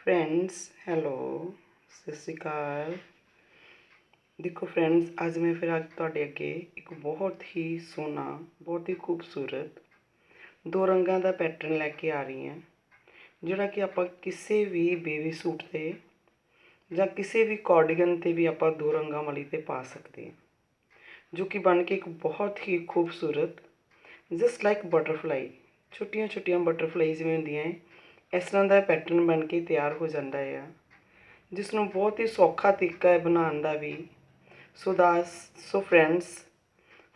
Friends hello सत श्री अकाल। देखो फ्रेंड्स, अज मैं फिर तुहाडे अगे एक बहुत ही सोहना बहुत ही खूबसूरत दो रंगों का पैटर्न लैके आ रही हैं, जोड़ा कि आप किसी भी बेबी सूट से या किसी भी कार्डिगन से भी आप दो रंगों वाली ते पा सकते हैं, जो कि बन के एक बहुत ही खूबसूरत जस्ट लाइक बटरफ्लाई छोटिया छोटिया बटरफ्लाई जिवें होंदियां हैं, इस तरह का पैटर्न बन के तैयार हो जाता है, जिसनों बहुत ही सौखा तरीका है बनाने का भी। सो फ्रेंड्स,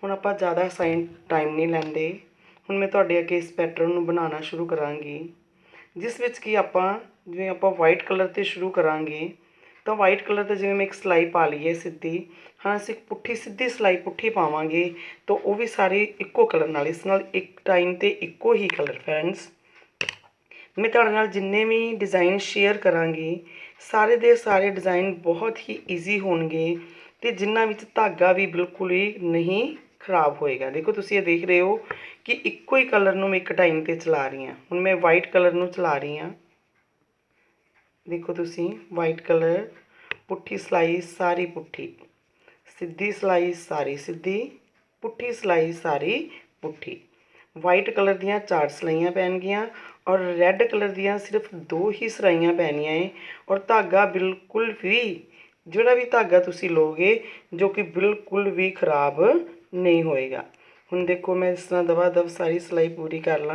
हुण आपां ज़्यादा टाइम नहीं लैंदे। हुण मैं तुहाडे अगे इस पैटर्न नूं बनाना शुरू करांगी, जिस विच कि आपां जिवें आपां वाइट कलर ते शुरू करांगे, तो वाइट कलर ते जिवें मैं एक सिलाई पा लई है सीधी। हाँ, असीं एक पुट्ठी सीधी सिलाई पुट्ठी पावांगे, तो वो भी सारी इक्को कलर नाल, इस नाल एक टाइम ते इक्को ही कलर। फ्रेंड्स, मैं तुहाडे नाल जिन्ने भी डिज़ाइन शेयर करांगी, सारे दे सारे डिज़ाइन बहुत ही ईजी होणगे ते जिन्हां विच धागा भी बिल्कुल ही नहीं खराब होएगा। देखो तुसीं ये देख रहे हो कि इक्को ही कलर नूं मैं एक टाइम ते चला रही हाँ। हुण मैं वाइट कलर नूं चला रही हाँ। देखो तुसीं वाइट कलर, पुट्ठी सिलाई सारी पुट्ठी, सीधी सिलाई सारी सीधी, पुट्ठी सिलाई सारी पुट्ठी। वाइट कलर दियाँ 4 सिलाइयाँ पैणगियां और रैड कलर दियाँ सिर्फ 2 ही सिलाइयाँ पैणियां है। और धागा बिल्कुल भी, जोड़ा भी धागा तुसी लोगे, जो कि बिल्कुल भी खराब नहीं होएगा। हुण देखो मैं इस तरह दवा दव सारी सिलाई पूरी कर ला।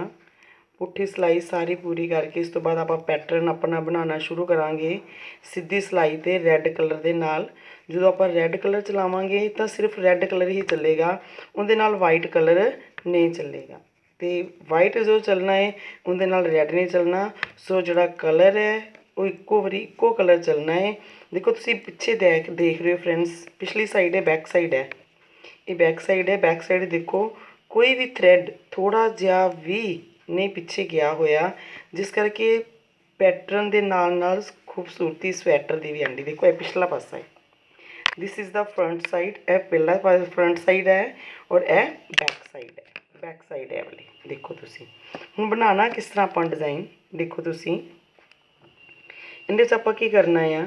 पुट्ठी सिलाई सारी पूरी करके इस तो बाद आप पैटर्न अपना बनाना शुरू करांगे सीधी सिलाई ते रैड कलर दे नाल। जो आप रैड कलर चलावांगे तो सिर्फ रैड कलर ही चलेगा, उहदे नाल वाइट कलर नहीं चलेगा। तो वाइट जो चलना है उहदे नाल रैड नहीं चलना। सो जोड़ा कलर है वो इक्को वारी इक्को कलर चलना है। देखो तुसीं पिछे देख रहे हो फ्रेंड्स, पिछली साइड है बैक साइड है, ये बैक साइड है। बैक साइड देखो कोई भी थ्रैड थोड़ा जिहा भी नहीं पिछे गया होया, जिस करके पैटर्न के नाल नाल खूबसूरती स्वैटर की भी आंदी। देखो ये पिछला पासा है, this is the front side, यह पहला फ्रंट साइड है और यह बैक साइड है। बैक साइड है वाली देखो तुसीं। हुण बनाना किस तरह आपां डिज़ाइन देखो तुसीं। इहदे च आपां की करना है,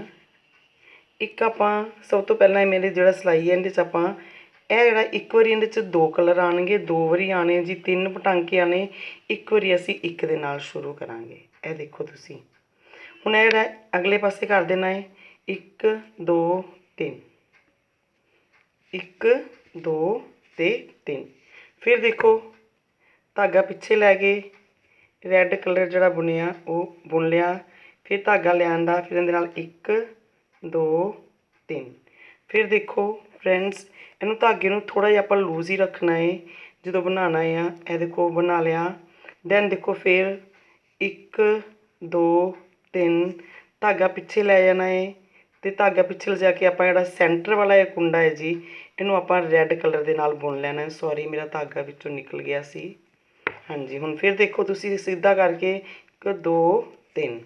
एक आपां सब तो पहला मेरे जिहड़ा सिलाई है इहदे च आपां ਇਹ ਜਿਹੜਾ ਇੱਕ ਵਾਰੀ ਇਹਦੇ 'ਚ 2 ਕਲਰ ਆਉਣਗੇ, 2 ਵਾਰੀ ਆਣੇ ਜੀ, 3 ਪਟਾਂਕੇ ਆਣੇ, ਇੱਕ ਵਾਰੀ ਅਸੀਂ ਇੱਕ ਦੇ ਨਾਲ ਸ਼ੁਰੂ ਕਰਾਂਗੇ। ਇਹ ਦੇਖੋ ਤੁਸੀਂ। ਹੁਣ ਇਹ ਜਿਹੜਾ ਅਗਲੇ ਪਾਸੇ ਕਰ ਦੇਣਾ ਹੈ 1 2 3, 1 2 ਤੇ 3। ਫਿਰ ਦੇਖੋ ਧਾਗਾ ਪਿੱਛੇ ਲੈ ਕੇ ਰੈੱਡ ਕਲਰ ਜਿਹੜਾ ਬੁਣਿਆ ਉਹ ਬੁਣ ਲਿਆ, ਫਿਰ ਧਾਗਾ ਲਿਆਉਣ ਦਾ, ਫਿਰ ਇਹਦੇ ਨਾਲ 1 2 3। फिर देखो फ्रेंड्स, इनू धागे नूं थोड़ा जिहा आपां लूज ही रखना है जो बनाना है। यह देखो बना लिया। दैन देखो फिर 1 2 3 धागा पिछे लै जाना है, तो धागा पिछे ले जाके आपां जिहड़ा सेंटर वाला ये कुंडा है जी, इनू आपां रैड कलर दे नाल बुन लेना है। सॉरी मेरा धागा विचों निकल गया सी। हाँ जी, हुण फिर देखो तुसीं सीधा करके 1 2 3,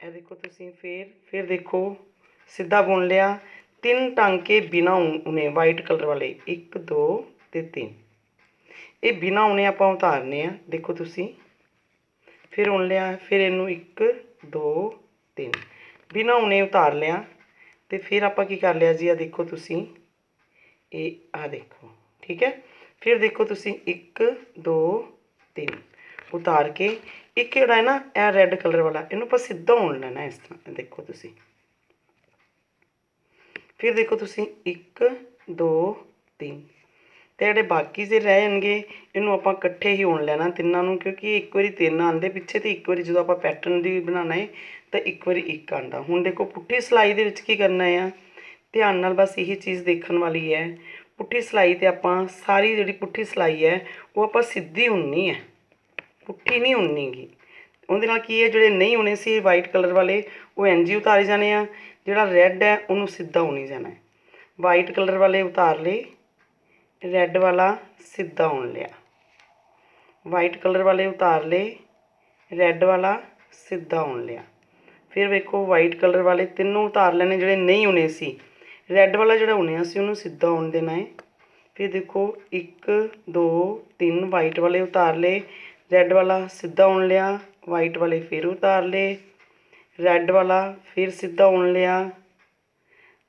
ਇਹ देखो तुसीं फिर देखो सीधा बुन लिया। 3 टांके बिना उन्ने वाइट कलर वाले 1 2 ते 3, ये बिना उन्ने आपां उतारने आ। देखो तुसीं फिर उन लिया, फिर इनू 1 2 3 बिना उन्ने उतार लिया। तो फिर आपां की कर लिया जी, आ देखो तुसीं ये आ देखो, ठीक है। फिर देखो तुसीं 1 2 3 उतार के एक जिहड़ा है ना यह रैड कलर वाला, इनू आपां सीधा उन लेना इस तरह। देखो तुसीं फिर देखो तुसीं 1 2 3, तो जिहड़े बाकी जे रह जाणगे इनू आपां इकट्ठे ही उन लेना तिन्नां नूं, क्योंकि एक बारी 3 आंदे पिछे, तो एक बारी जो आपां पैटर्न दी बनाना है तो एक बारी 1 आंदा। हुण देखो पुट्ठी सिलाई दे विच की करना है, ध्यान नाल बस यही चीज़ देखण वाली है। पुट्ठी सिलाई ते आपां सारी जिहड़ी पुट्ठी सिलाई है वो आपां सीधी उन्नी है, पुट्ठी नहीं उन्नी गी। ਉਹਦੇ ਨਾਲ ਕੀ ਹੈ, ਜਿਹੜੇ ਨਹੀਂ ਉਣੇ ਸੀ ਵਾਈਟ ਕਲਰ ਵਾਲੇ ਉਹ ਇੰਝ ਹੀ ਉਤਾਰੇ ਜਾਣੇ ਆ, ਜਿਹੜਾ ਰੈੱਡ ਹੈ ਉਹਨੂੰ ਸਿੱਧਾ ਉਣੀ ਜਾਣਾ ਹੈ। ਵਾਈਟ ਕਲਰ ਵਾਲੇ ਉਤਾਰ ਲਏ, ਰੈੱਡ ਵਾਲਾ ਸਿੱਧਾ ਉਣ ਲਿਆ, ਵਾਈਟ ਕਲਰ ਵਾਲੇ ਉਤਾਰ ਲਏ, ਰੈੱਡ ਵਾਲਾ ਸਿੱਧਾ ਉਣ ਲਿਆ। ਫਿਰ ਵੇਖੋ ਵਾਈਟ ਕਲਰ ਵਾਲੇ ਤਿੰਨੋਂ ਉਤਾਰ ਲੈਣੇ, ਜਿਹੜੇ ਨਹੀਂ ਉਣੇ ਸੀ। ਰੈੱਡ ਵਾਲਾ ਜਿਹੜਾ ਉਣਿਆ ਸੀ ਉਹਨੂੰ ਸਿੱਧਾ ਉਣ ਦੇਣਾ ਹੈ। ਫਿਰ ਦੇਖੋ 1 2 3 ਵਾਈਟ ਵਾਲੇ ਉਤਾਰ ਲਏ, ਰੈੱਡ वाला सीधा उन लिया, वाइट वाले फिर उतार ले, ਰੈੱਡ ਵਾਲਾ, ਫਿਰ ਸਿੱਧਾ ਉਣ ਲਿਆ।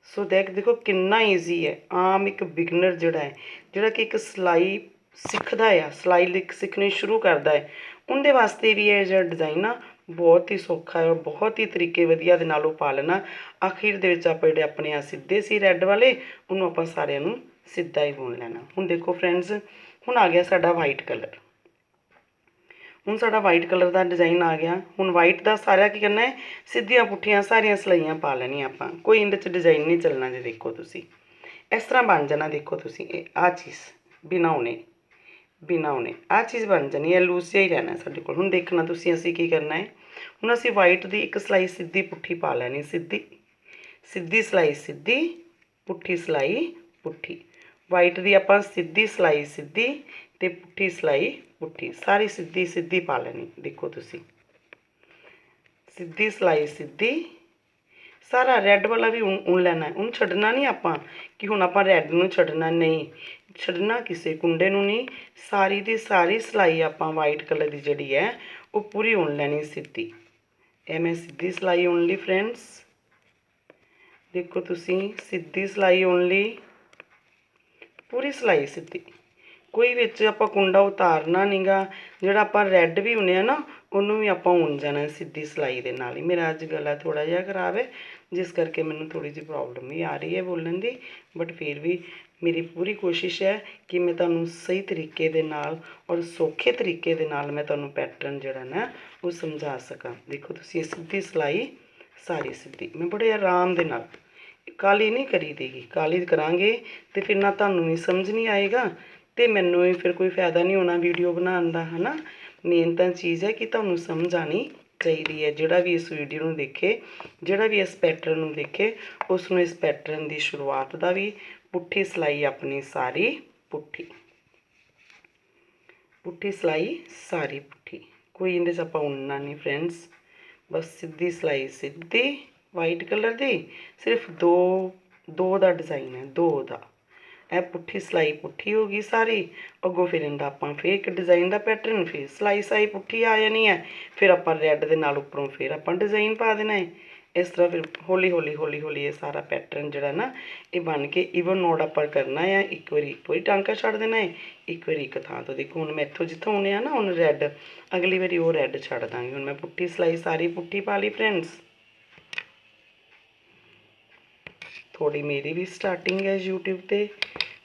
ਸੋ ਦੇਖੋ ਕਿੰਨਾ ਈਜ਼ੀ ਹੈ। ਆਮ ਇੱਕ ਬਿਗਨਰ ਜਿਹੜਾ ਕਿ ਇੱਕ ਸਿਲਾਈ ਸਿੱਖਦਾ ਆ, ਸਿਲਾਈ ਸਿੱਖਣੀ ਸ਼ੁਰੂ ਕਰਦਾ ਹੈ, ਉਹਦੇ ਵਾਸਤੇ ਵੀ ਇਹ ਜਿਹੜਾ ਡਿਜ਼ਾਈਨ ਆ ਬਹੁਤ ਹੀ ਸੌਖਾ ਹੈ, ਬਹੁਤ ਹੀ ਤਰੀਕੇ ਵਧੀਆ ਦੇ ਨਾਲ ਉਹ ਪਾ ਲੈਣਾ। ਆਖਿਰ ਦੇ ਵਿੱਚ ਆਪਾਂ ਜਿਹੜੇ ਆਪਣੇ ਆ ਸਿੱਧੇ ਸੀ ਰੈੱਡ ਵਾਲੇ, ਉਹਨੂੰ ਆਪਾਂ ਸਾਰਿਆਂ ਨੂੰ ਸਿੱਧਾ ਹੀ ਬੁਣ ਲੈਣਾ। ਹੁਣ ਦੇਖੋ ਫਰੈਂਡਸ, ਹੁਣ ਆ ਗਿਆ ਸਾਡਾ ਵਾਈਟ ਕਲਰ। ਹੁਣ ਸਾਡਾ ਵਾਈਟ ਕਲਰ ਦਾ ਡਿਜ਼ਾਈਨ ਆ ਗਿਆ। ਹੁਣ ਵਾਈਟ ਦਾ ਸਾਰਾ ਕੀ ਕਰਨਾ ਹੈ, ਸਿੱਧੀਆਂ ਪੁੱਠੀਆਂ ਸਾਰੀਆਂ ਸਿਲਾਈਆਂ ਪਾ ਲੈਣੀਆਂ ਆਪਾਂ, ਕੋਈ ਇਹਦੇ 'ਚ ਡਿਜ਼ਾਈਨ ਨਹੀਂ ਚੱਲਣਾ। ਜੇ ਦੇਖੋ ਤੁਸੀਂ ਇਸ ਤਰ੍ਹਾਂ ਬਣ ਜਾਣਾ, ਦੇਖੋ ਤੁਸੀਂ ਇਹ ਆਹ ਚੀਜ਼ ਬਿਨਾਂ ਉਨੇ ਆਹ ਚੀਜ਼ ਬਣ ਜਾਣੀ ਹੈ, ਲੂਜ਼ ਜਿਹਾ ਹੀ ਰਹਿਣਾ ਸਾਡੇ ਕੋਲ। ਹੁਣ ਦੇਖਣਾ ਤੁਸੀਂ ਅਸੀਂ ਕੀ ਕਰਨਾ ਹੈ, ਹੁਣ ਅਸੀਂ ਵਾਈਟ ਦੀ ਇੱਕ ਸਿਲਾਈ ਸਿੱਧੀ ਪੁੱਠੀ ਪਾ ਲੈਣੀ, ਸਿੱਧੀ ਸਿਲਾਈ ਸਿੱਧੀ, ਪੁੱਠੀ ਸਿਲਾਈ ਪੁੱਠੀ। ਵਾਈਟ ਦੀ ਆਪਾਂ ਸਿੱਧੀ ਸਿਲਾਈ ਸਿੱਧੀ ਅਤੇ ਪੁੱਠੀ ਸਿਲਾਈ ਪੁੱਠੀ, ਸਾਰੀ ਸਿੱਧੀ ਪਾ ਲੈਣੀ। ਦੇਖੋ ਤੁਸੀਂ ਸਿੱਧੀ ਸਿਲਾਈ ਸਿੱਧੀ, ਸਾਰਾ ਰੈੱਡ ਵਾਲਾ ਵੀ ਉਣ ਲੈਣਾ। ਉਹਨੂੰ ਛੱਡਣਾ ਨਹੀਂ ਆਪਾਂ ਕਿ ਹੁਣ ਆਪਾਂ ਰੈੱਡ ਨੂੰ ਛੱਡਣਾ, ਨਹੀਂ ਛੱਡਣਾ ਕਿਸੇ ਕੁੰਡੇ ਨੂੰ ਨਹੀਂ। ਸਾਰੀ ਦੀ ਸਾਰੀ ਸਿਲਾਈ ਆਪਾਂ ਵਾਈਟ ਕਲਰ ਦੀ ਜਿਹੜੀ ਹੈ ਉਹ ਪੂਰੀ ਉਣ ਲੈਣੀ ਸਿੱਧੀ। ਇਹ ਮੈਂ ਸਿੱਧੀ ਸਿਲਾਈ ਉਣ ਲਈ ਫਰੈਂਡਸ, ਦੇਖੋ ਤੁਸੀਂ ਸਿੱਧੀ ਸਿਲਾਈ ਉਣ ਲਈ, ਪੂਰੀ ਸਿਲਾਈ ਸਿੱਧੀ, ਕੋਈ ਵਿੱਚ ਆਪਾਂ ਕੁੰਡਾ ਉਤਾਰਨਾ ਨਹੀਂ ਗਾ। ਜਿਹੜਾ ਆਪਾਂ ਰੈੱਡ ਵੀ ਉਣਿਆ ਨਾ, ਉਹਨੂੰ ਵੀ ਆਪਾਂ ਉਣ ਜਾਣਾ ਸਿੱਧੀ ਸਿਲਾਈ ਦੇ ਨਾਲ ਹੀ। ਮੇਰਾ ਅੱਜ ਗਲਾ ਥੋੜ੍ਹਾ ਜਿਹਾ ਖਰਾਬ ਹੈ, ਜਿਸ ਕਰਕੇ ਮੈਨੂੰ ਥੋੜ੍ਹੀ ਜਿਹੀ ਪ੍ਰੋਬਲਮ ਵੀ ਆ ਰਹੀ ਹੈ ਬੋਲਣ ਦੀ, ਬਟ ਫਿਰ ਵੀ ਮੇਰੀ ਪੂਰੀ ਕੋਸ਼ਿਸ਼ ਹੈ ਕਿ ਮੈਂ ਤੁਹਾਨੂੰ ਸਹੀ ਤਰੀਕੇ ਦੇ ਨਾਲ ਔਰ ਸੌਖੇ ਤਰੀਕੇ ਦੇ ਨਾਲ ਮੈਂ ਤੁਹਾਨੂੰ ਪੈਟਰਨ ਜਿਹੜਾ ਨਾ ਉਹ ਸਮਝਾ ਸਕਾਂ। ਦੇਖੋ ਤੁਸੀਂ ਇਹ ਸਿੱਧੀ ਸਿਲਾਈ ਸਾਰੀ ਸਿੱਧੀ, ਮੈਂ ਬੜੇ ਆਰਾਮ ਦੇ ਨਾਲ, ਕਾਹਲੀ ਨਹੀਂ ਕਰੀ ਦੇਗੀ। ਕਾਹਲੀ ਕਰਾਂਗੇ ਅਤੇ ਫਿਰ ਨਾ ਤੁਹਾਨੂੰ ਵੀ ਸਮਝ ਨਹੀਂ ਆਏਗਾ ਅਤੇ ਮੈਨੂੰ ਵੀ ਫਿਰ ਕੋਈ ਫਾਇਦਾ ਨਹੀਂ ਹੋਣਾ ਵੀਡੀਓ ਬਣਾਉਣ ਦਾ, ਹੈ ਨਾ। ਮੇਨ ਤਾਂ ਚੀਜ਼ ਹੈ ਕਿ ਤੁਹਾਨੂੰ ਸਮਝ ਆਉਣੀ ਚਾਹੀਦੀ ਹੈ। ਜਿਹੜਾ ਵੀ ਇਸ ਵੀਡੀਓ ਨੂੰ ਦੇਖੇ, ਜਿਹੜਾ ਵੀ ਇਸ ਪੈਟਰਨ ਨੂੰ ਦੇਖੇ, ਉਸ ਨੂੰ ਇਸ ਪੈਟਰਨ ਦੀ ਸ਼ੁਰੂਆਤ ਦਾ ਵੀ ਪੁੱਠੀ ਸਿਲਾਈ ਆਪਣੀ ਸਾਰੀ ਪੁੱਠੀ ਸਿਲਾਈ ਸਾਰੀ ਪੁੱਠੀ, ਕੋਈ ਇਹਦੇ 'ਚ ਆਪਾਂ ਉਣਨਾ ਨਹੀਂ ਫਰੈਂਡਸ। ਬਸ ਸਿੱਧੀ ਸਿਲਾਈ ਸਿੱਧੀ ਵਾਈਟ ਕਲਰ ਦੀ, ਸਿਰਫ ਦੋ ਦਾ ਡਿਜ਼ਾਈਨ ਹੈ, ਦੋ ਦਾ। ਇਹ ਪੁੱਠੀ ਸਿਲਾਈ ਪੁੱਠੀ ਹੋ ਗਈ ਸਾਰੀ। ਅੱਗੋਂ ਫਿਰ ਇਹਦਾ ਆਪਾਂ ਫਿਰ ਇੱਕ ਡਿਜ਼ਾਈਨ ਦਾ ਪੈਟਰਨ, ਫਿਰ ਸਿਲਾਈ ਸਾਈ ਪੁੱਠੀ ਆ ਜਾਣੀ ਹੈ। ਫਿਰ ਆਪਾਂ ਰੈੱਡ ਦੇ ਨਾਲ ਉੱਪਰੋਂ ਫਿਰ ਆਪਾਂ ਡਿਜ਼ਾਈਨ ਪਾ ਦੇਣਾ ਹੈ। ਇਸ ਤਰ੍ਹਾਂ ਫਿਰ ਹੌਲੀ ਹੌਲੀ ਇਹ ਸਾਰਾ ਪੈਟਰਨ ਜਿਹੜਾ ਨਾ ਇਹ ਬਣ ਕੇ ਈਵਨ ਨੋਟ ਆਪਾਂ ਕਰਨਾ ਹੈ। ਇੱਕ ਵਾਰੀ ਟਾਂਕਾ ਛੱਡ ਦੇਣਾ ਹੈ, ਇੱਕ ਵਾਰੀ ਇੱਕ ਥਾਂ ਤੋਂ। ਦੇਖੋ ਹੁਣ ਮੈਂ ਇੱਥੋਂ ਜਿੱਥੋਂ ਉਣਿਆ ਨਾ ਹੁਣ ਰੈੱਡ, ਅਗਲੀ ਵਾਰੀ ਉਹ ਰੈੱਡ ਛੱਡ ਦਾਂਗੀ। ਹੁਣ ਮੈਂ ਪੁੱਠੀ ਸਿਲਾਈ ਸਾਰੀ ਪੁੱਠੀ ਪਾ ਲਈ ਫਰੈਂਡਸ। ਥੋੜ੍ਹੀ ਮੇਰੀ ਵੀ ਸਟਾਰਟਿੰਗ ਹੈ ਯੂਟਿਊਬ 'ਤੇ,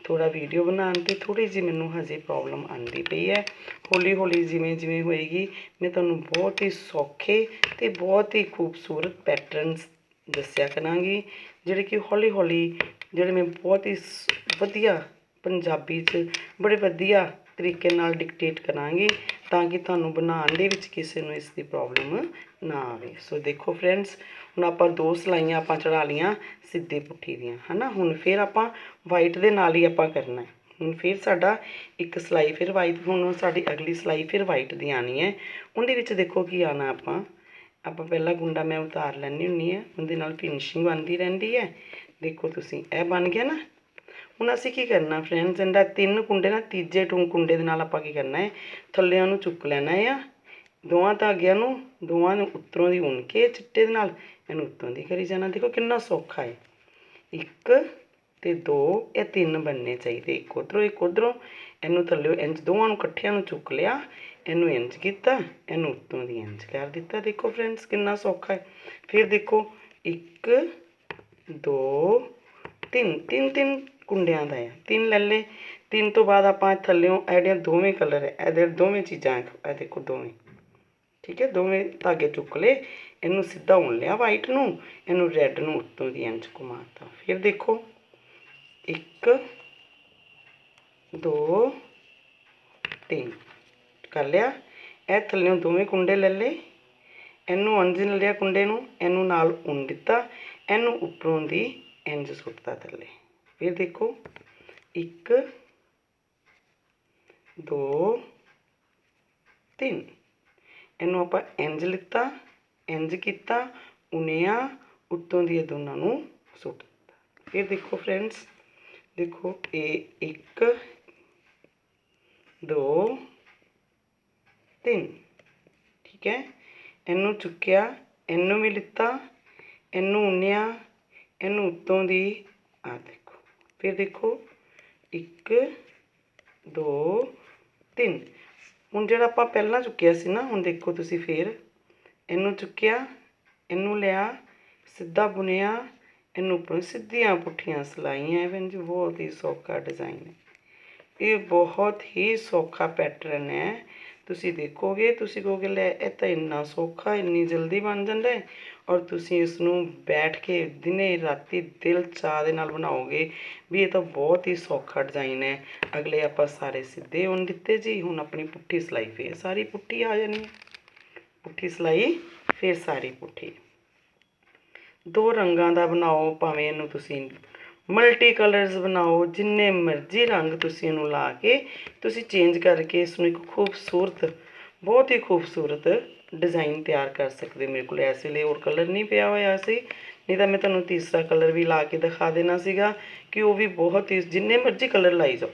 ਥੋੜ੍ਹਾ ਵੀਡੀਓ ਬਣਾਉਣ 'ਤੇ ਥੋੜ੍ਹੀ ਜਿਹੀ ਮੈਨੂੰ ਹਜੇ ਪ੍ਰੋਬਲਮ ਆਉਂਦੀ ਪਈ ਹੈ। ਹੌਲੀ ਜਿਵੇਂ ਹੋਏਗੀ ਮੈਂ ਤੁਹਾਨੂੰ ਬਹੁਤ ਹੀ ਸੌਖੇ ਅਤੇ ਬਹੁਤ ਹੀ ਖੂਬਸੂਰਤ ਪੈਟਰਨਸ ਦੱਸਿਆ ਕਰਾਂਗੀ, ਜਿਹੜੇ ਕਿ ਹੌਲੀ ਜਿਹੜੇ ਮੈਂ ਬਹੁਤ ਹੀ ਵਧੀਆ ਪੰਜਾਬੀ 'ਚ ਬੜੇ ਵਧੀਆ ਤਰੀਕੇ ਨਾਲ ਡਿਕਟੇਟ ਕਰਾਂਗੀ, ਤਾਂ ਕਿ ਤੁਹਾਨੂੰ ਬਣਾਉਣ ਦੇ ਵਿੱਚ ਕਿਸੇ ਨੂੰ ਇਸ ਦੀ ਪ੍ਰੋਬਲਮ ਨਾ ਆਵੇ। ਸੋ ਦੇਖੋ ਫਰੈਂਡਸ, ਹੁਣ ਆਪਾਂ ਦੋ ਸਿਲਾਈਆਂ ਆਪਾਂ ਚੜ੍ਹਾ ਲਈਆਂ ਸਿੱਧੀ ਪੁੱਠੀ ਦੀਆਂ, ਹੈ ਨਾ। ਹੁਣ ਫਿਰ ਆਪਾਂ ਵਾਈਟ ਦੇ ਨਾਲ ਹੀ ਆਪਾਂ ਕਰਨਾ ਹੈ। ਹੁਣ ਫਿਰ ਸਾਡਾ ਇੱਕ ਸਿਲਾਈ ਫਿਰ ਵਾਈਟ, ਹੁਣ ਸਾਡੀ ਅਗਲੀ ਸਿਲਾਈ ਫਿਰ ਵਾਈਟ ਦੀ ਆਉਣੀ ਹੈ। ਉਹਦੇ ਵਿੱਚ ਦੇਖੋ ਕੀ ਆਉਣਾ, ਆਪਾਂ ਪਹਿਲਾ ਗੁੰਡਾ ਮੈਂ ਉਤਾਰ ਲੈਂਦੀ ਹੁੰਦੀ ਹਾਂ, ਉਹਦੇ ਨਾਲ ਫਿਨਿਸ਼ਿੰਗ ਬਣਦੀ ਰਹਿੰਦੀ ਹੈ। ਦੇਖੋ ਤੁਸੀਂ ਇਹ ਬਣ ਗਿਆ ਨਾ। ਹੁਣ ਅਸੀਂ ਕੀ ਕਰਨਾ ਫਰੈਂਡਸ, ਇਹਦਾ ਤਿੰਨ ਕੁੰਡੇ ਨਾ, ਤੀਜੇ ਕੁੰਡੇ ਦੇ ਨਾਲ ਆਪਾਂ ਕੀ ਕਰਨਾ ਹੈ, ਥੱਲਿਆਂ ਨੂੰ ਚੁੱਕ ਲੈਣਾ ਆ, ਦੋਵਾਂ ਧਾਗਿਆਂ ਨੂੰ, ਦੋਵਾਂ ਨੂੰ ਉੱਤਰੋਂ ਦੀ ਉਣ ਕੇ ਚਿੱਟੇ ਦੇ ਨਾਲ ਇਹਨੂੰ ਉੱਤੋਂ ਦੀ ਕਰੀ ਜਾਣਾ। ਦੇਖੋ ਕਿੰਨਾ ਸੌਖਾ ਹੈ। ਇੱਕ ਅਤੇ ਦੋ, ਇਹ ਤਿੰਨ ਬਣਨੇ ਚਾਹੀਦੇ, ਇੱਕ ਉੱਧਰੋਂ ਇੱਕ ਉੱਧਰੋਂ। ਇਹਨੂੰ ਥੱਲਿਓ ਇੰਝ ਦੋਵਾਂ ਨੂੰ ਇਕੱਠਿਆਂ ਨੂੰ ਚੁੱਕ ਲਿਆ, ਇਹਨੂੰ ਇੰਝ ਕੀਤਾ, ਇਹਨੂੰ ਉੱਤੋਂ ਦੀ ਇੰਝ ਕਰ ਦਿੱਤਾ। ਦੇਖੋ ਫਰੈਂਡਸ ਕਿੰਨਾ ਸੌਖਾ ਹੈ। ਫਿਰ ਦੇਖੋ ਇੱਕ ਦੋ ਤਿੰਨ ਕੁੰਡਿਆਂ ਦਾ ਹੈ, ਤਿੰਨ ਲੈ ਲਏ। ਤਿੰਨ ਤੋਂ ਬਾਅਦ ਆਪਾਂ ਥੱਲਿਓਂ ਇਹ ਜਿਹੜੀਆਂ ਦੋਵੇਂ ਕਲਰ ਹੈ, ਇਹਦੇ ਦੋਵੇਂ ਚੀਜ਼ਾਂ, ਇਹ ਦੇਖੋ ਦੋਵੇਂ, ਠੀਕ ਹੈ, ਦੋਵੇਂ ਧਾਗੇ ਚੁੱਕ ਲਏ, ਇਹਨੂੰ ਸਿੱਧਾ ਉਣ ਲਿਆ ਵਾਈਟ ਨੂੰ, ਇਹਨੂੰ ਰੈੱਡ ਨੂੰ ਉੱਤੋਂ ਦੀ ਇੰਝ ਘੁਮਾਤਾ। ਫਿਰ ਦੇਖੋ ਇੱਕ ਦੋ ਤਿੰਨ ਕਰ ਲਿਆ। ਇਹ ਥੱਲਿਓਂ ਦੋਵੇਂ ਕੁੰਡੇ ਲੈ ਲਏ, ਇਹਨੂੰ ਇੰਝ ਲੈ ਲਿਆ ਕੁੰਡੇ ਨੂੰ, ਇਹਨੂੰ ਨਾਲ ਉਣ ਦਿੱਤਾ, ਇਹਨੂੰ ਉੱਪਰੋਂ ਦੀ ਇੰਝ ਸੁੱਟਤਾ ਥੱਲੇ। ਫਿਰ ਦੇਖੋ ਇੱਕ ਦੋ ਤਿੰਨ, ਇਹਨੂੰ ਆਪਾਂ ਇੰਝ ਲਿੱਤਾ, ਇੰਝ ਕੀਤਾ, ਉਣਿਆ, ਉੱਤੋਂ ਦੀ ਇਹ ਦੋਨਾਂ ਨੂੰ ਸੁੱਟ ਦਿੱਤਾ। ਫਿਰ ਦੇਖੋ ਫਰੈਂਡਸ, ਦੇਖੋ ਇਹ ਇੱਕ ਦੋ ਤਿੰਨ, ਠੀਕ ਹੈ। ਇਹਨੂੰ ਚੁੱਕਿਆ, ਇਹਨੂੰ ਵੀ ਲਿੱਤਾ, ਇਹਨੂੰ ਉੰਨਿਆ, ਇਹਨੂੰ ਉੱਤੋਂ ਦੀ ਆ ਦੇਖੋ। ਫਿਰ ਦੇਖੋ 1 2 3। ਹੁਣ ਜਿਹੜਾ ਆਪਾਂ ਪਹਿਲਾਂ ਚੁੱਕਿਆ ਸੀ ਨਾ, ਹੁਣ ਦੇਖੋ ਤੁਸੀਂ ਫਿਰ ਇਹਨੂੰ ਚੁੱਕਿਆ, ਇਹਨੂੰ ਲਿਆ, ਸਿੱਧਾ ਬੁਣਿਆ, ਇਹਨੂੰ ਉੱਪਰੋਂ ਸਿੱਧੀਆਂ ਪੁੱਠੀਆਂ ਸਿਲਾਈਆਂ। ਇਵਨ ਜੀ ਬਹੁਤ ਹੀ ਸੌਖਾ ਡਿਜ਼ਾਈਨ ਹੈ, ਇਹ ਬਹੁਤ ਹੀ ਸੌਖਾ ਪੈਟਰਨ ਹੈ। ਤੁਸੀਂ ਦੇਖੋਗੇ, ਤੁਸੀਂ ਕਹੋਗੇ ਲੈ ਇਹ ਤਾਂ ਇੰਨਾ ਸੌਖਾ, ਇੰਨੀ ਜਲਦੀ ਬਣ ਜਾਂਦਾ ਹੈ। ਔਰ ਤੁਸੀਂ ਇਸ ਨੂੰ ਬੈਠ ਕੇ ਦਿਨੇ ਰਾਤੀ ਦਿਲ ਚਾਹ ਦੇ ਨਾਲ ਬਣਾਓਗੇ ਵੀ ਇਹ ਤਾਂ ਬਹੁਤ ਹੀ ਸੌਖਾ ਡਿਜ਼ਾਈਨ ਹੈ। ਅਗਲੇ ਆਪਾਂ ਸਾਰੇ ਸਿੱਧੇ ਉਣ ਦਿੱਤੇ ਜੀ। ਹੁਣ ਆਪਣੀ ਪੁੱਠੀ ਸਿਲਾਈ ਫੇਰ ਸਾਰੀ ਪੁੱਠੀ ਆ ਜਾਣੀ ਹੈ, ਪੁੱਠੀ ਸਿਲਾਈ ਫੇਰ ਸਾਰੀ ਪੁੱਠੀ। 2 ਰੰਗਾਂ ਦਾ ਬਣਾਓ, ਭਾਵੇਂ ਇਹਨੂੰ ਤੁਸੀਂ ਮਲਟੀ ਕਲਰਸ ਬਣਾਓ, ਜਿੰਨੇ ਮਰਜ਼ੀ ਰੰਗ ਤੁਸੀਂ ਇਹਨੂੰ ਲਾ ਕੇ ਤੁਸੀਂ ਚੇਂਜ ਕਰਕੇ ਇਸ ਨੂੰ ਇੱਕ ਖੂਬਸੂਰਤ, ਬਹੁਤ ਹੀ ਖੂਬਸੂਰਤ ਡਿਜ਼ਾਈਨ ਤਿਆਰ ਕਰ ਸਕਦੇ। ਮੇਰੇ ਕੋਲ ਇਸ ਵੇਲੇ ਹੋਰ ਕਲਰ ਨਹੀਂ ਪਿਆ ਹੋਇਆ ਸੀ, ਨਹੀਂ ਤਾਂ ਮੈਂ ਤੁਹਾਨੂੰ ਤੀਸਰਾ ਕਲਰ ਵੀ ਲਾ ਕੇ ਦਿਖਾ ਦੇਣਾ ਸੀਗਾ ਕਿ ਉਹ ਵੀ ਬਹੁਤ ਹੀ, ਜਿੰਨੇ ਮਰਜ਼ੀ ਕਲਰ ਲਾਈ ਜਾਓ,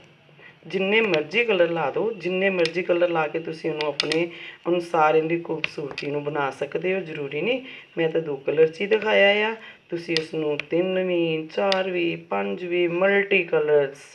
ਜਿੰਨੇ ਮਰਜ਼ੀ ਕਲਰ ਲਾ ਦਿਓ, ਜਿੰਨੇ ਮਰਜ਼ੀ ਕਲਰ ਲਾ ਕੇ ਤੁਸੀਂ ਉਹਨੂੰ ਆਪਣੇ ਅਨੁਸਾਰ ਇਹਦੀ ਖੂਬਸੂਰਤੀ ਨੂੰ ਬਣਾ ਸਕਦੇ ਹੋ। ਜ਼ਰੂਰੀ ਨਹੀਂ ਮੈਂ ਤਾਂ 2 ਕਲਰ 'ਚ ਹੀ ਦਿਖਾਇਆ ਆ, ਤੁਸੀਂ ਉਸਨੂੰ 3 ਵੀ 4 ਵੀ 5 ਵੀ ਮਲਟੀ ਕਲਰਸ,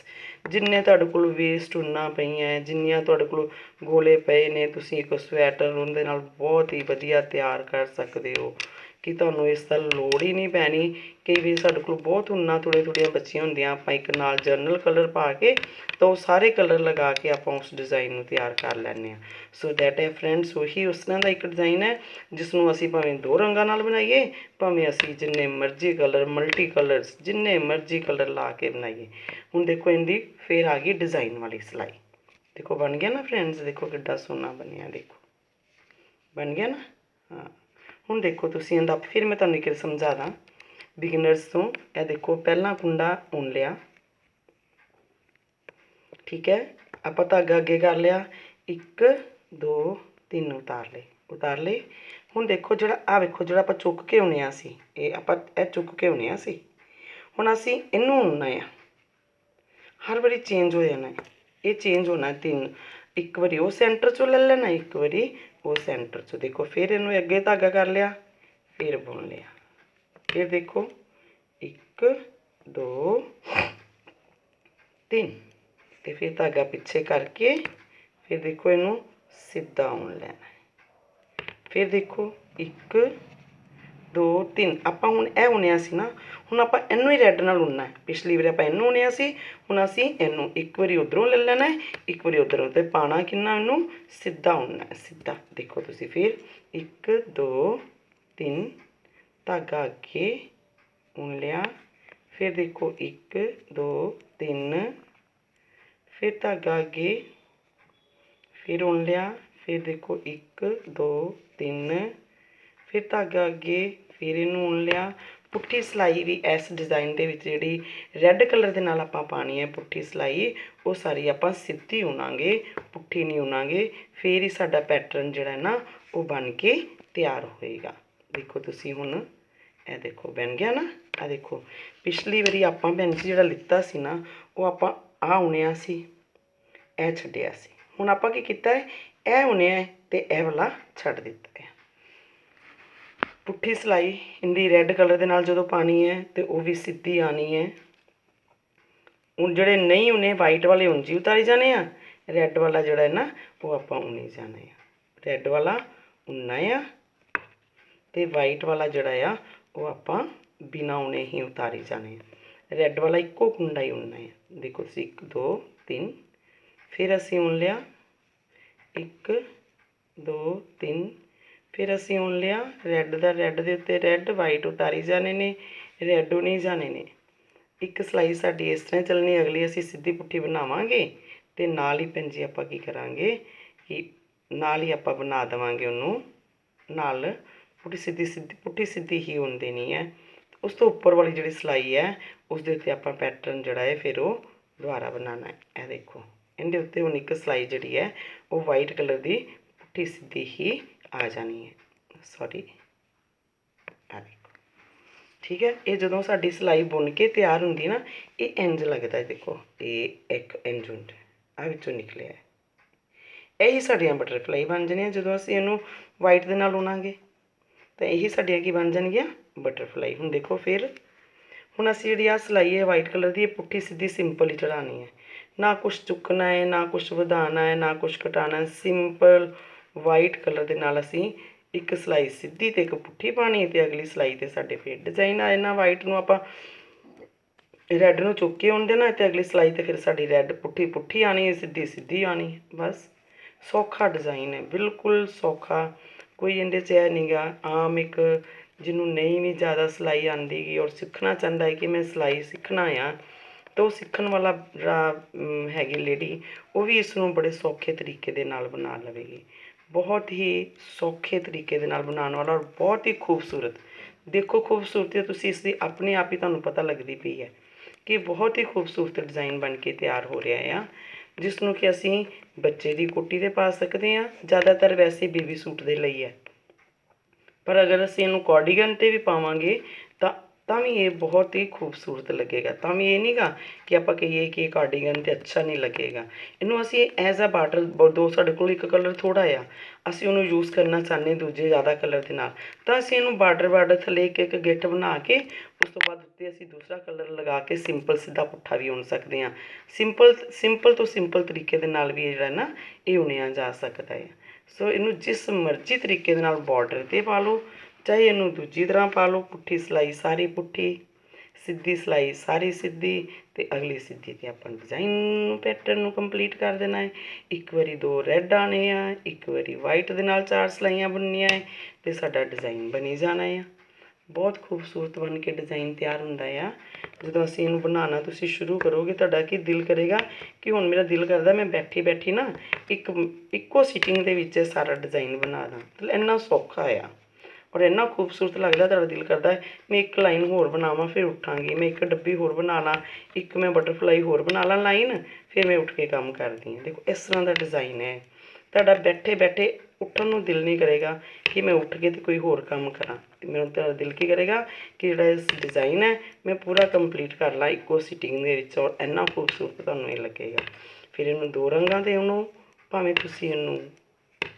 ਜਿੰਨੇ ਤੁਹਾਡੇ ਕੋਲ ਵੇਸਟ ਉੱਨਾਂ ਪਈਆਂ, ਜਿੰਨੀਆਂ ਤੁਹਾਡੇ ਕੋਲ ਗੋਲੇ ਪਏ ਨੇ, ਤੁਸੀਂ ਇੱਕ ਸਵੈਟਰ ਉਹਦੇ ਨਾਲ ਬਹੁਤ ਹੀ ਵਧੀਆ ਤਿਆਰ ਕਰ ਸਕਦੇ ਹੋ ਕਿ ਤੁਹਾਨੂੰ ਇਸ ਦਾ ਲੋੜ ਹੀ ਨਹੀਂ ਪੈਣੀ। ਕਈ ਵਾਰੀ ਸਾਡੇ ਕੋਲ ਬਹੁਤ ਉੱਨਾਂ ਥੋੜ੍ਹੀਆਂ ਬੱਚੀਆਂ ਹੁੰਦੀਆਂ, ਆਪਾਂ ਇੱਕ ਨਾਲ ਜਰਨਲ ਕਲਰ ਪਾ ਕੇ ਤਾਂ ਉਹ ਸਾਰੇ ਕਲਰ ਲਗਾ ਕੇ ਆਪਾਂ ਉਸ ਡਿਜ਼ਾਈਨ ਨੂੰ ਤਿਆਰ ਕਰ ਲੈਂਦੇ ਹਾਂ। ਸੋ ਦੈਟ ਹੈ ਫਰੈਂਡਸ, ਉਹੀ ਉਸ ਤਰ੍ਹਾਂ ਦਾ ਇੱਕ ਡਿਜ਼ਾਈਨ ਹੈ ਜਿਸ ਨੂੰ ਅਸੀਂ ਭਾਵੇਂ 2 ਰੰਗਾਂ ਨਾਲ ਬਣਾਈਏ, ਭਾਵੇਂ ਅਸੀਂ ਜਿੰਨੇ ਮਰਜ਼ੀ ਕਲਰ, ਮਲਟੀ ਕਲਰਸ, ਜਿੰਨੇ ਮਰਜ਼ੀ ਕਲਰ ਲਾ ਕੇ ਬਣਾਈਏ। ਹੁਣ ਦੇਖੋ ਇਹਦੀ ਫੇਰ ਆ ਗਈ ਡਿਜ਼ਾਈਨ ਵਾਲੀ ਸਿਲਾਈ। ਦੇਖੋ ਬਣ ਗਿਆ ਨਾ ਫਰੈਂਡਸ, ਦੇਖੋ ਕਿੱਡਾ ਸੋਹਣਾ ਬਣਿਆ, ਦੇਖੋ ਬਣ ਗਿਆ ਨਾ। ਹਾਂ ਹੁਣ ਦੇਖੋ ਤੁਸੀਂ ਇਹਦਾ ਫਿਰ ਮੈਂ ਤੁਹਾਨੂੰ ਇੱਕ ਸਮਝਾ ਦਾਂ ਬਿਗਨਰਸ ਤੋਂ। ਇਹ ਦੇਖੋ ਪਹਿਲਾਂ ਕੁੰਡਾ ਉਣ ਲਿਆ, ਠੀਕ ਹੈ, ਆਪਾਂ ਧਾਗਾ ਅੱਗੇ ਕਰ ਲਿਆ, 1 2 3 ਉਤਾਰ ਲਏ। ਹੁਣ ਦੇਖੋ ਜਿਹੜਾ ਆ ਵੇਖੋ, ਜਿਹੜਾ ਆਪਾਂ ਚੁੱਕ ਕੇ ਉਣਿਆ ਸੀ, ਇਹ ਆਪਾਂ ਇਹ ਚੁੱਕ ਕੇ ਉਣਿਆ ਸੀ। ਹੁਣ ਅਸੀਂ ਇਹਨੂੰ ਉਣਨਾ ਆ, ਹਰ ਵਾਰੀ ਚੇਂਜ ਹੋ ਜਾਣਾ, ਇਹ ਚੇਂਜ ਹੋਣਾ 3। ਇੱਕ ਵਾਰੀ ਉਹ ਸੈਂਟਰ 'ਚੋਂ ਲੈ ਲੈਣਾ, ਇੱਕ ਵਾਰੀ ਉਹ ਸੈਂਟਰ 'ਚੋਂ। ਦੇਖੋ ਫਿਰ ਇਹਨੂੰ ਅੱਗੇ ਧਾਗਾ ਕਰ ਲਿਆ, ਫਿਰ ਬੁਣ ਲਿਆ। ਫਿਰ ਦੇਖੋ 1 2 3 ਤੇ ਫਿਰ ਧਾਗਾ ਪਿੱਛੇ ਕਰਕੇ ਫਿਰ ਦੇਖੋ ਇਹਨੂੰ ਸਿੱਧਾ ਉਣ ਲੈਣਾ। ਫਿਰ ਦੇਖੋ 1 2 3 ਆਪਾਂ ਹੁਣ ਇਹ ਉਣਿਆ ਸੀ ਨਾ, ਹੁਣ ਆਪਾਂ ਇਹਨੂੰ ਹੀ ਰੈੱਡ ਨਾਲ ਉਣਨਾ ਹੈ। ਪਿਛਲੀ ਵਾਰੀ ਆਪਾਂ ਇਹਨੂੰ ਉਣਿਆ ਸੀ, ਹੁਣ ਅਸੀਂ ਇਹਨੂੰ ਇੱਕ ਵਾਰੀ ਉੱਧਰੋਂ ਲੈ ਲੈਣਾ, ਇੱਕ ਵਾਰੀ ਉੱਧਰੋਂ, ਤੇ ਪਾਉਣਾ ਕਿੰਨਾ, ਇਹਨੂੰ ਸਿੱਧਾ ਉਣਨਾ ਹੈ, ਸਿੱਧਾ। ਦੇਖੋ ਤੁਸੀਂ ਫਿਰ 1 2 3 ਧਾਗਾ ਅੱਗੇ ਉਣ ਲਿਆ, ਫਿਰ ਦੇਖੋ 1 2 3 ਫਿਰ ਧਾਗਾ ਅੱਗੇ, ਫਿਰ ਉਣ ਲਿਆ, ਫਿਰ ਦੇਖੋ 1 2 3 ਫਿਰ ਧਾਗਾ ਅੱਗੇ, ਫਿਰ ਇਹਨੂੰ ਉਣ ਲਿਆ। ਪੁੱਠੀ ਸਿਲਾਈ ਵੀ ਇਸ ਡਿਜ਼ਾਈਨ ਦੇ ਵਿੱਚ ਜਿਹੜੀ ਰੈੱਡ ਕਲਰ ਦੇ ਨਾਲ ਆਪਾਂ ਪਾਉਣੀ ਹੈ ਪੁੱਠੀ ਸਿਲਾਈ, ਉਹ ਸਾਰੀ ਆਪਾਂ ਸਿੱਧੀ ਉਣਾਂਗੇ, ਪੁੱਠੀ ਨਹੀਂ ਉਣਾਂਗੇ। ਫਿਰ ਹੀ ਸਾਡਾ ਪੈਟਰਨ ਜਿਹੜਾ ਨਾ ਉਹ ਬਣ ਕੇ ਤਿਆਰ ਹੋਏਗਾ। ਦੇਖੋ ਤੁਸੀਂ ਹੁਣ ਇਹ ਦੇਖੋ ਬਣ ਗਿਆ ਨਾ। ਆ ਦੇਖੋ ਪਿਛਲੀ ਵਾਰੀ ਆਪਾਂ ਭੈਣ ਜੀ ਜਿਹੜਾ ਲਿੱਤਾ ਸੀ ਨਾ, ਉਹ ਆਪਾਂ ਆਹ ਉਣਿਆ ਸੀ, ਇਹ ਛੱਡਿਆ ਸੀ। ਹੁਣ ਆਪਾਂ ਕੀ ਕੀਤਾ ਹੈ, ਇਹ ਉਣਿਆ ਤੇ ਇਹ ਵਾਲਾ ਛੱਡ ਦਿੱਤਾ ਹੈ। ਪੁੱਠੀ ਸਿਲਾਈ ਇਹਦੀ ਰੈੱਡ ਕਲਰ ਦੇ ਨਾਲ ਜਦੋਂ ਪਾਣੀ ਹੈ ਤੇ ਉਹ ਵੀ ਸਿੱਧੀ ਆਣੀ ਹੈ। ਹੁਣ ਜਿਹੜੇ ਨਹੀਂ ਉਨੇ ਵਾਈਟ ਵਾਲੇ ਉਂਝ ਹੀ ਉਤਾਰੀ ਜਾਣੇ ਆ, ਰੈੱਡ ਵਾਲਾ ਜਿਹੜਾ ਹੈ ਨਾ ਉਹ ਆਪਾਂ ਉਣੀ ਜਾਣਾ ਆ। ਰੈੱਡ ਵਾਲਾ ਉਣਨਾ ਆ ਤੇ ਵਾਈਟ ਵਾਲਾ ਜਿਹੜਾ ਆ ਉਹ ਆਪਾਂ ਬਿਨਾਂ ਉਣੇ ਹੀ ਉਤਾਰੀ ਜਾਣੇ ਆ। ਰੈੱਡ ਵਾਲਾ ਇੱਕੋ ਕੁੰਡਾ ਹੀ ਉਣਨਾ ਹੈ। ਦੇਖੋ ਤੁਸੀਂ 1 2 3 ਫਿਰ ਅਸੀਂ ਉਣ ਲਿਆ, 1 2 3 ਫਿਰ ਅਸੀਂ ਉਣ ਲਿਆ। ਰੈੱਡ ਦਾ ਰੈੱਡ ਦੇ ਉੱਤੇ ਰੈੱਡ, ਵਾਈਟ ਉਤਾਰੀ ਜਾਣੇ ਨੇ, ਰੈੱਡ ਉਣੀ ਜਾਣੇ ਨੇ। ਇੱਕ ਸਿਲਾਈ ਸਾਡੀ ਇਸ ਤਰ੍ਹਾਂ ਚੱਲਣੀ, ਅਗਲੀ ਅਸੀਂ ਸਿੱਧੀ ਪੁੱਠੀ ਬਣਾਵਾਂਗੇ ਤੇ ਨਾਲ ਹੀ ਭੈਣ ਜੀ ਆਪਾਂ ਕੀ ਕਰਾਂਗੇ ਕਿ ਨਾਲ ਹੀ ਆਪਾਂ ਬਣਾ ਦੇਵਾਂਗੇ ਉਹਨੂੰ, ਨਾਲ ਪੁੱਠੀ ਸਿੱਧੀ ਹੀ ਉਣ ਦੇਣੀ ਹੈ। ਉਸ ਤੋਂ ਉੱਪਰ ਵਾਲੀ ਜਿਹੜੀ ਸਿਲਾਈ ਹੈ ਉਸ ਦੇ ਉੱਤੇ ਆਪਾਂ ਪੈਟਰਨ ਜਿਹੜਾ ਹੈ ਫਿਰ ਉਹ ਦੁਬਾਰਾ ਬਣਾਉਣਾ ਹੈ। ਇਹ ਦੇਖੋ ਇਹਦੇ ਉੱਤੇ ਹੁਣ ਇੱਕ ਸਿਲਾਈ ਜਿਹੜੀ ਹੈ ਉਹ ਵਾਈਟ ਕਲਰ ਦੀ ਪੁੱਠੀ ਸਿੱਧੀ ਹੀ ਆ ਜਾਣੀ ਹੈ। ਸੌਰੀ, ਆ ਦੇਖੋ ਠੀਕ ਹੈ। ਇਹ ਜਦੋਂ ਸਾਡੀ ਸਿਲਾਈ ਬੁਣ ਕੇ ਤਿਆਰ ਹੁੰਦੀ ਨਾ, ਇਹ ਇੰਝ ਲੱਗਦਾ, ਦੇਖੋ ਇਹ ਇੱਕ ਇੰਝ ਹੁੰਦਾ, ਆ ਵਿੱਚੋਂ ਨਿਕਲਿਆ। ਇਹੀ ਸਾਡੀਆਂ ਬਟਰਫਲਾਈ ਬਣ ਜਾਣੀਆਂ ਜਦੋਂ ਅਸੀਂ ਇਹਨੂੰ ਵਾਈਟ ਦੇ ਨਾਲ ਉਣਾਂਗੇ। ਤਾਂ ਇਹੀ ਸਾਡੀਆਂ ਕੀ ਬਣ ਜਾਣਗੀਆਂ ਬਟਰਫਲਾਈ। ਹੁਣ ਦੇਖੋ ਫਿਰ ਹੁਣ ਅਸੀਂ ਜਿਹੜੀ ਆ ਸਿਲਾਈ ਹੈ ਵਾਈਟ ਕਲਰ ਦੀ, ਇਹ ਪੁੱਠੀ ਸਿੱਧੀ ਸਿੰਪਲ ਹੀ ਚੜਾਉਣੀ ਹੈ, ਨਾ ਕੁਛ ਚੁੱਕਣਾ ਹੈ, ਨਾ ਕੁਛ ਵਧਾਉਣਾ ਹੈ, ਨਾ ਕੁਛ ਘਟਾਉਣਾ। ਸਿੰਪਲ ਵਾਈਟ ਕਲਰ ਦੇ ਨਾਲ ਅਸੀਂ ਇੱਕ ਸਿਲਾਈ ਸਿੱਧੀ ਤੇ ਇੱਕ ਪੁੱਠੀ ਪਾਉਣੀ ਹੈ, ਤੇ ਅਗਲੀ ਸਿਲਾਈ ਤੇ ਸਾਡੇ ਫਿਰ ਡਿਜ਼ਾਈਨ ਆ ਜਾਣਾ। ਵਾਈਟ ਨੂੰ ਆਪਾਂ ਰੈੱਡ ਨੂੰ ਚੁੱਕ ਕੇ ਆਉਣ ਦੇਣਾ, ਤੇ ਅਗਲੀ ਸਿਲਾਈ ਤੇ ਫਿਰ ਸਾਡੀ ਰੈੱਡ ਪੁੱਠੀ ਪੁੱਠੀ ਆਉਣੀ ਹੈ, ਸਿੱਧੀ ਸਿੱਧੀ ਆਉਣੀ ਹੈ। ਬਸ ਸੌਖਾ ਡਿਜ਼ਾਈਨ ਹੈ, ਬਿਲਕੁਲ ਸੌਖਾ, ਕੋਈ ਇਹਦੇ 'ਚ ਇਹ ਨਹੀਂ ਗਾ। ਆਮ ਇੱਕ ਜਿਹਨੂੰ ਨਹੀਂ ਵੀ ਜ਼ਿਆਦਾ ਸਿਲਾਈ ਆਉਂਦੀ ਗੀ ਔਰ ਸਿੱਖਣਾ ਚਾਹੁੰਦਾ ਹੈ ਕਿ ਮੈਂ ਸਿਲਾਈ ਸਿੱਖਣਾ ਆ, ਤਾਂ ਉਹ ਸਿੱਖਣ ਵਾਲਾ ਹੈਗੀ ਲੇਡੀ, ਉਹ ਵੀ ਇਸ ਨੂੰ ਬੜੇ ਸੌਖੇ ਤਰੀਕੇ ਦੇ ਨਾਲ ਬਣਾ ਲਵੇਗੀ। ਬਹੁਤ ਹੀ ਸੌਖੇ ਤਰੀਕੇ ਦੇ ਨਾਲ ਬਣਾਉਣ ਵਾਲਾ ਔਰ ਬਹੁਤ ਹੀ ਖੂਬਸੂਰਤ। ਦੇਖੋ ਖੂਬਸੂਰਤੀ ਤੁਸੀਂ ਇਸ ਦੀ ਆਪਣੇ ਆਪ ਹੀ ਤੁਹਾਨੂੰ ਪਤਾ ਲੱਗਦੀ ਪਈ ਹੈ ਕਿ ਬਹੁਤ ਹੀ ਖੂਬਸੂਰਤ ਡਿਜ਼ਾਈਨ ਬਣ ਕੇ ਤਿਆਰ ਹੋ ਰਿਹਾ ਆ, ਜਿਸ ਨੂੰ ਕਿ ਅਸੀਂ ਬੱਚੇ ਦੀ ਕੋਟੀ 'ਤੇ ਪਾ ਸਕਦੇ ਹਾਂ। ਜ਼ਿਆਦਾਤਰ ਵੈਸੇ ਬੇਬੀ ਸੂਟ ਦੇ ਲਈ ਹੈ, ਪਰ ਅਗਰ ਅਸੀਂ ਇਹਨੂੰ ਕਾਰਡੀਗਨ 'ਤੇ ਵੀ ਪਾਵਾਂਗੇ ਤਾਂ ਵੀ ਇਹ ਬਹੁਤ ਹੀ ਖੂਬਸੂਰਤ ਲੱਗੇਗਾ। ਤਾਂ ਵੀ ਇਹ ਨਹੀਂ ਗਾ ਕਿ ਆਪਾਂ ਕਹੀਏ ਕਿ ਇਹ ਕਾਰਡੀਗਨ 'ਤੇ ਅੱਛਾ ਨਹੀਂ ਲੱਗੇਗਾ। ਇਹਨੂੰ ਅਸੀਂ ਐਜ਼ ਅ ਬਾਰਡਰ, ਦੋ ਸਾਡੇ ਕੋਲ ਇੱਕ ਕਲਰ ਥੋੜ੍ਹਾ ਆ, ਅਸੀਂ ਉਹਨੂੰ ਯੂਜ਼ ਕਰਨਾ ਚਾਹੁੰਦੇ ਦੂਜੇ ਜ਼ਿਆਦਾ ਕਲਰ ਦੇ ਨਾਲ, ਤਾਂ ਅਸੀਂ ਇਹਨੂੰ ਬਾਰਡਰ ਥੱਲੇ ਇੱਕ ਇੱਕ ਗਿੱਟ ਬਣਾ ਕੇ ਉਸ ਤੋਂ ਬਾਅਦ ਉੱਤੇ ਅਸੀਂ ਦੂਸਰਾ ਕਲਰ ਲਗਾ ਕੇ ਸਿੰਪਲ ਸਿੱਧਾ ਪੁੱਠਾ ਵੀ ਉਣ ਸਕਦੇ ਹਾਂ। ਸਿੰਪਲ ਤੋਂ ਸਿੰਪਲ ਤਰੀਕੇ ਦੇ ਨਾਲ ਵੀ ਇਹ ਜਿਹੜਾ ਨਾ ਇਹ ਉਣਿਆ ਜਾ ਸਕਦਾ ਹੈ। ਸੋ ਇਹਨੂੰ ਜਿਸ ਮਰਜ਼ੀ ਤਰੀਕੇ ਦੇ ਨਾਲ ਬਾਰਡਰ 'ਤੇ ਪਾ ਲਓ, ਚਾਹੇ ਇਹਨੂੰ ਦੂਜੀ ਤਰ੍ਹਾਂ ਪਾ ਲਓ, ਪੁੱਠੀ ਸਿਲਾਈ ਸਾਰੀ ਪੁੱਠੀ, ਸਿੱਧੀ ਸਿਲਾਈ ਸਾਰੀ ਸਿੱਧੀ, ਅਤੇ ਅਗਲੀ ਸਿੱਧੀ 'ਤੇ ਆਪਾਂ ਡਿਜ਼ਾਈਨ ਪੈਟਰਨ ਨੂੰ ਕੰਪਲੀਟ ਕਰ ਦੇਣਾ ਹੈ। ਇੱਕ ਵਾਰੀ 2 ਰੈੱਡ ਆਉਣੇ ਆ, ਇੱਕ ਵਾਰੀ ਵਾਈਟ ਦੇ ਨਾਲ 4 ਸਿਲਾਈਆਂ ਬਣਨੀਆਂ ਹੈ, ਅਤੇ ਸਾਡਾ ਡਿਜ਼ਾਈਨ ਬਣੀ ਜਾਣਾ ਆ। ਬਹੁਤ ਖੂਬਸੂਰਤ ਬਣ ਕੇ ਡਿਜ਼ਾਈਨ ਤਿਆਰ ਹੁੰਦਾ ਆ। ਜਦੋਂ ਅਸੀਂ ਇਹਨੂੰ ਬਣਾਉਣਾ ਤੁਸੀਂ ਸ਼ੁਰੂ ਕਰੋਗੇ, ਤੁਹਾਡਾ ਕੀ ਦਿਲ ਕਰੇਗਾ ਕਿ ਹੁਣ ਮੇਰਾ ਦਿਲ ਕਰਦਾ ਮੈਂ ਬੈਠੀ ਬੈਠੀ ਨਾ ਇੱਕੋ ਸਿਟਿੰਗ ਦੇ ਵਿੱਚ ਸਾਰਾ ਡਿਜ਼ਾਈਨ ਬਣਾ ਦਾਂ। ਮਤਲਬ ਇੰਨਾ ਸੌਖਾ ਆ ਔਰ ਇੰਨਾ ਖੂਬਸੂਰਤ ਲੱਗਦਾ, ਤੁਹਾਡਾ ਦਿਲ ਕਰਦਾ ਮੈਂ ਇੱਕ ਲਾਈਨ ਹੋਰ ਬਣਾਵਾਂ ਫਿਰ ਉੱਠਾਂਗੀ, ਮੈਂ ਇੱਕ ਡੱਬੀ ਹੋਰ ਬਣਾ ਲਾਂ, ਇੱਕ ਮੈਂ ਬਟਰਫਲਾਈ ਹੋਰ ਬਣਾ ਲਾਂ ਲਾਈਨ, ਫਿਰ ਮੈਂ ਉੱਠ ਕੇ ਕੰਮ ਕਰਦੀ ਹਾਂ। ਦੇਖੋ ਇਸ ਤਰ੍ਹਾਂ ਦਾ ਡਿਜ਼ਾਈਨ ਹੈ, ਤੁਹਾਡਾ ਬੈਠੇ ਬੈਠੇ ਉੱਠਣ ਨੂੰ ਦਿਲ ਨਹੀਂ ਕਰੇਗਾ ਕਿ ਮੈਂ ਉੱਠ ਕੇ ਤੇ ਕੋਈ ਹੋਰ ਕੰਮ ਕਰਾਂ। ਅਤੇ ਮੇਰਾ ਤੁਹਾਡਾ ਦਿਲ ਕੀ ਕਰੇਗਾ ਕਿ ਜਿਹੜਾ ਇਸ ਡਿਜ਼ਾਈਨ ਹੈ ਮੈਂ ਪੂਰਾ ਕੰਪਲੀਟ ਕਰ ਲਾਂ ਇੱਕੋ ਸਿਟਿੰਗ ਦੇ ਵਿੱਚ, ਔਰ ਇੰਨਾ ਖੂਬਸੂਰਤ ਤੁਹਾਨੂੰ ਇਹ ਲੱਗੇਗਾ। ਫਿਰ ਇਹਨੂੰ 2 ਰੰਗਾਂ ਦੇ ਉਹਨੂੰ ਭਾਵੇਂ ਤੁਸੀਂ ਇਹਨੂੰ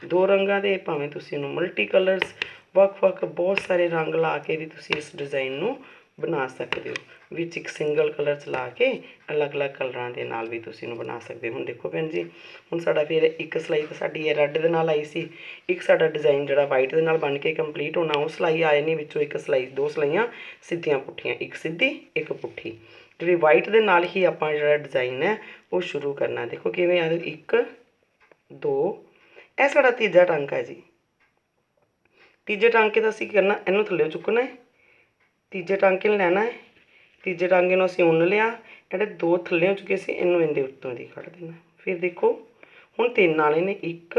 2 ਰੰਗਾਂ ਦੇ, ਭਾਵੇਂ ਤੁਸੀਂ ਇਹਨੂੰ ਮਲਟੀ ਕਲਰਸ ਵੱਖ ਬਹੁਤ ਸਾਰੇ ਰੰਗ ਲਾ ਕੇ ਵੀ ਤੁਸੀਂ ਇਸ ਡਿਜ਼ਾਈਨ ਨੂੰ ਬਣਾ ਸਕਦੇ ਹੋ। ਵਿੱਚ ਇੱਕ ਸਿੰਗਲ ਕਲਰ ਚਲਾ ਕੇ ਅਲੱਗ-ਅਲੱਗ ਕਲਰਾਂ ਦੇ ਨਾਲ ਵੀ ਤੁਸੀਂ ਇਹਨੂੰ ਬਣਾ ਸਕਦੇ ਹੋ। ਹੁਣ ਦੇਖੋ ਭੈਣ ਜੀ, ਹੁਣ ਸਾਡਾ ਫਿਰ ਇੱਕ ਸਿਲਾਈ ਤਾਂ ਸਾਡੀ ਇਹ ਰੈੱਡ ਦੇ ਨਾਲ ਆਈ ਸੀ, ਇੱਕ ਸਾਡਾ ਡਿਜ਼ਾਈਨ ਜਿਹੜਾ ਵਾਈਟ ਦੇ ਨਾਲ ਬਣ ਕੇ ਕੰਪਲੀਟ ਹੋਣਾ, ਉਹ ਸਿਲਾਈ ਆਏ ਨਹੀਂ ਵਿੱਚੋਂ ਇੱਕ ਸਿਲਾਈ, 2 ਸਿਲਾਈਆਂ ਸਿੱਧੀਆਂ ਪੁੱਠੀਆਂ, ਇੱਕ ਸਿੱਧੀ ਇੱਕ ਪੁੱਠੀ, ਜਿਹੜੀ ਵਾਈਟ ਦੇ ਨਾਲ ਹੀ ਆਪਾਂ ਜਿਹੜਾ ਡਿਜ਼ਾਈਨ ਹੈ ਉਹ ਸ਼ੁਰੂ ਕਰਨਾ। ਦੇਖੋ ਕਿਵੇਂ ਆ, 1 2, ਇਹ ਸਾਡਾ ਤੀਜਾ ਟਾਂਕਾ ਹੈ ਜੀ। ਤੀਜੇ ਟਾਂਕੇ ਦਾ ਅਸੀਂ ਕੀ ਕਰਨਾ, ਇਹਨੂੰ ਥੱਲੇ ਚੁੱਕਣਾ ਹੈ, ਤੀਜੇ ਟਾਂਕੇ ਨੂੰ ਲੈਣਾ ਹੈ, ਤੀਜੇ ਟਾਂਕੇ ਨੂੰ ਅਸੀਂ ਉਣ ਲਿਆ, ਜਿਹੜੇ 2 ਥੱਲੇ ਚੁੱਕੇ ਸੀ ਇਹਨੂੰ ਇਹਦੇ ਉੱਤੋਂ ਦੀ ਕੱਢ ਦੇਣਾ। ਫਿਰ ਦੇਖੋ ਹੁਣ 3 ਵਾਲੇ ਨੇ, 1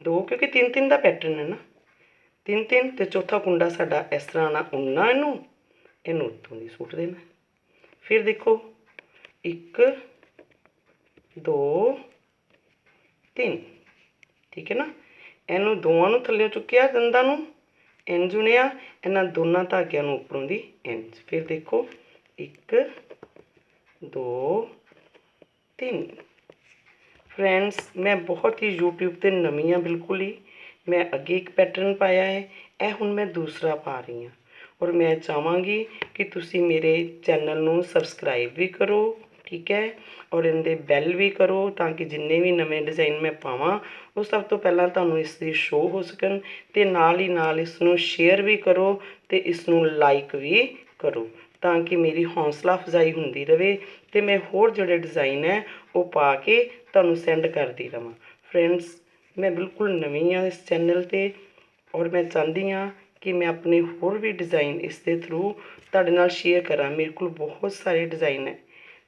2, ਕਿਉਂਕਿ 3 ਦਾ ਪੈਟਰਨ ਹੈ ਨਾ, 3 ਅਤੇ ਚੌਥਾ ਕੁੰਡਾ ਸਾਡਾ ਇਸ ਤਰ੍ਹਾਂ ਨਾ ਉਣਨਾ, ਇਹਨੂੰ ਉੱਤੋਂ ਦੀ ਸੁੱਟ ਦੇਣਾ। ਫਿਰ ਦੇਖੋ 1 2 3, ਠੀਕ ਹੈ ਨਾ। ਇਹਨੂੰ ਦੋਵਾਂ ਨੂੰ ਥੱਲੇ ਚੁੱਕਿਆ, ਦੰਦਾਂ ਨੂੰ ਇੰਝ ਉਣਿਆ, ਇਹਨਾਂ ਦੋਨਾਂ ਧਾਗਿਆਂ ਨੂੰ ਉੱਪਰੋਂ ਦੀ ਇੰਝ। ਫਿਰ ਦੇਖੋ 1 2 3। ਫਰੈਂਡਸ, ਮੈਂ ਬਹੁਤ ਹੀ YouTube 'ਤੇ ਨਵੀਂ ਹਾਂ ਬਿਲਕੁਲ ਹੀ, ਮੈਂ ਅੱਗੇ ਇੱਕ ਪੈਟਰਨ ਪਾਇਆ ਹੈ, ਇਹ ਹੁਣ ਮੈਂ ਦੂਸਰਾ ਪਾ ਰਹੀ ਹਾਂ, ਔਰ ਮੈਂ ਚਾਹਾਂਗੀ ਕਿ ਤੁਸੀਂ ਮੇਰੇ ਚੈਨਲ ਨੂੰ ਸਬਸਕ੍ਰਾਈਬ ਵੀ ਕਰੋ, ਠੀਕ ਹੈ, ਔਰ ਇਹਦੇ ਬੈਲ ਵੀ ਕਰੋ, ਤਾਂ ਕਿ ਜਿੰਨੇ ਵੀ ਨਵੇਂ ਡਿਜ਼ਾਈਨ ਮੈਂ ਪਾਵਾਂ ਉਹ ਸਭ ਤੋਂ ਪਹਿਲਾਂ ਤੁਹਾਨੂੰ ਇਸ ਦੀ ਸ਼ੋਅ ਹੋ ਸਕਣ, ਅਤੇ ਨਾਲ ਹੀ ਨਾਲ ਇਸ ਨੂੰ ਸ਼ੇਅਰ ਵੀ ਕਰੋ ਅਤੇ ਇਸ ਨੂੰ ਲਾਈਕ ਵੀ ਕਰੋ, ਤਾਂ ਕਿ ਮੇਰੀ ਹੌਸਲਾ ਅਫਜ਼ਾਈ ਹੁੰਦੀ ਰਹੇ ਅਤੇ ਮੈਂ ਹੋਰ ਜਿਹੜੇ ਡਿਜ਼ਾਈਨ ਹੈ ਉਹ ਪਾ ਕੇ ਤੁਹਾਨੂੰ ਸੈਂਡ ਕਰਦੀ ਰਹਾਂ। ਫਰੈਂਡਸ, ਮੈਂ ਬਿਲਕੁਲ ਨਵੀਂ ਹਾਂ ਇਸ ਚੈਨਲ 'ਤੇ, ਔਰ ਮੈਂ ਚਾਹੁੰਦੀ ਹਾਂ ਕਿ ਮੈਂ ਆਪਣੇ ਹੋਰ ਵੀ ਡਿਜ਼ਾਈਨ ਇਸ ਦੇ ਥਰੂ ਤੁਹਾਡੇ ਨਾਲ ਸ਼ੇਅਰ ਕਰਾਂ। ਮੇਰੇ ਕੋਲ ਬਹੁਤ ਸਾਰੇ ਡਿਜ਼ਾਈਨ ਹੈ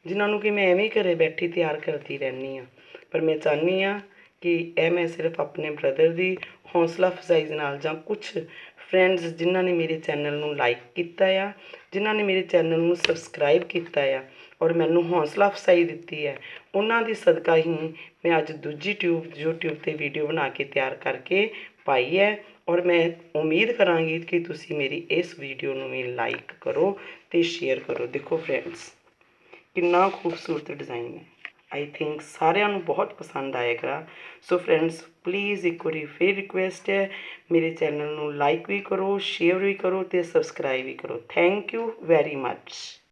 ਜਿਨ੍ਹਾਂ ਨੂੰ ਕਿ ਮੈਂ ਐਵੇਂ ਘਰੇ ਬੈਠੀ ਤਿਆਰ ਕਰਦੀ ਰਹਿੰਦੀ ਹਾਂ, ਪਰ ਮੈਂ ਚਾਹੁੰਦੀ ਹਾਂ ਕਿ ਇਹ ਮੈਂ ਸਿਰਫ ਆਪਣੇ ਬ੍ਰਦਰ ਦੀ ਹੌਸਲਾ ਅਫਜ਼ਾਈ ਦੇ ਨਾਲ, ਜਾਂ ਕੁਛ ਫਰੈਂਡਸ ਜਿਨ੍ਹਾਂ ਨੇ ਮੇਰੇ ਚੈਨਲ ਨੂੰ ਲਾਈਕ ਕੀਤਾ ਆ, ਜਿਨ੍ਹਾਂ ਨੇ ਮੇਰੇ ਚੈਨਲ ਨੂੰ ਸਬਸਕ੍ਰਾਈਬ ਕੀਤਾ ਆ ਔਰ ਮੈਨੂੰ ਹੌਸਲਾ ਅਫਜ਼ਾਈ ਦਿੱਤੀ ਹੈ, ਉਹਨਾਂ ਦੀ ਸਦਕਾ ਹੀ ਮੈਂ ਅੱਜ ਦੂਜੀ YouTube 'ਤੇ ਵੀਡੀਓ ਬਣਾ ਕੇ ਤਿਆਰ ਕਰਕੇ ਪਾਈ ਹੈ, ਔਰ ਮੈਂ ਉਮੀਦ ਕਰਾਂਗੀ ਕਿ ਤੁਸੀਂ ਮੇਰੀ ਇਸ ਵੀਡੀਓ ਨੂੰ ਵੀ ਲਾਈਕ ਕਰੋ ਅਤੇ ਸ਼ੇਅਰ ਕਰੋ। ਦੇਖੋ ਫਰੈਂਡਸ, ਕਿੰਨਾ ਖੂਬਸੂਰਤ ਡਿਜ਼ਾਈਨ ਹੈ। आई थिंक सारिਆਂ ਨੂੰ बहुत पसंद आएगा। सो फ्रेंड्स प्लीज़ एक बार फिर रिक्वेस्ट है, मेरे चैनल ਨੂੰ लाइक भी करो, शेयर भी करो तो सबसक्राइब भी करो। Thank you very much.